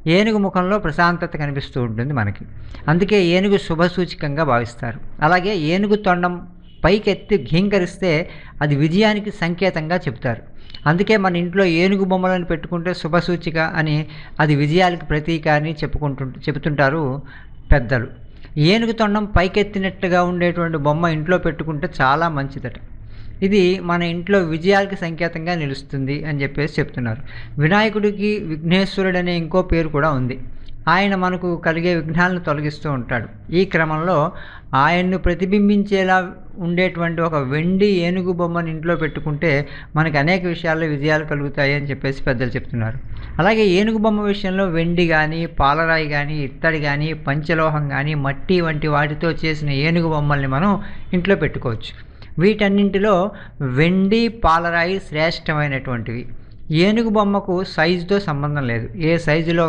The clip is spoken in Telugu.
ఏనుగు ముఖంలో ప్రశాంతత కనిపిస్తూ ఉంటుంది మనకి. అందుకే ఏనుగు శుభసూచకంగా భావిస్తారు. అలాగే ఏనుగు తొండం పైకెత్తి ఘీంకరిస్తే అది విజయానికి సంకేతంగా చెప్తారు. అందుకే మన ఇంట్లో ఏనుగు బొమ్మలను పెట్టుకుంటే శుభసూచిక అని, అది విజయాలకు ప్రతీక అని చెబుతుంటారు పెద్దలు. ఏనుగు తొండం పైకెత్తినట్టుగా ఉండేటువంటి బొమ్మ ఇంట్లో పెట్టుకుంటే చాలా మంచిదట. ఇది మన ఇంట్లో విజయాలకు సంకేతంగా నిలుస్తుంది అని చెప్పేసి చెప్తున్నారు. వినాయకుడికి విఘ్నేశ్వరుడనే ఇంకో పేరు కూడా ఉంది. ఆయన మనకు కలిగే విఘ్నాలను తొలగిస్తూ ఉంటాడు. ఈ క్రమంలో ఆయన్ను ప్రతిబింబించేలా ఉండేటువంటి ఒక వెండి ఏనుగు బొమ్మను ఇంట్లో పెట్టుకుంటే మనకు అనేక విషయాల్లో విజయాలు కలుగుతాయి అని చెప్పేసి పెద్దలు చెప్తున్నారు. అలాగే ఏనుగు బొమ్మ విషయంలో వెండి కానీ, పాలరాయి కానీ, ఇత్తడి కానీ, పంచలోహం కానీ, మట్టి వంటి వాటితో చేసిన ఏనుగు బొమ్మల్ని మనం ఇంట్లో పెట్టుకోవచ్చు. వీటన్నింటిలో వెండి, పాలరాయి శ్రేష్టమైనటువంటివి. ఏనుగు బొమ్మకు సైజుతో సంబంధం లేదు. ఏ సైజులో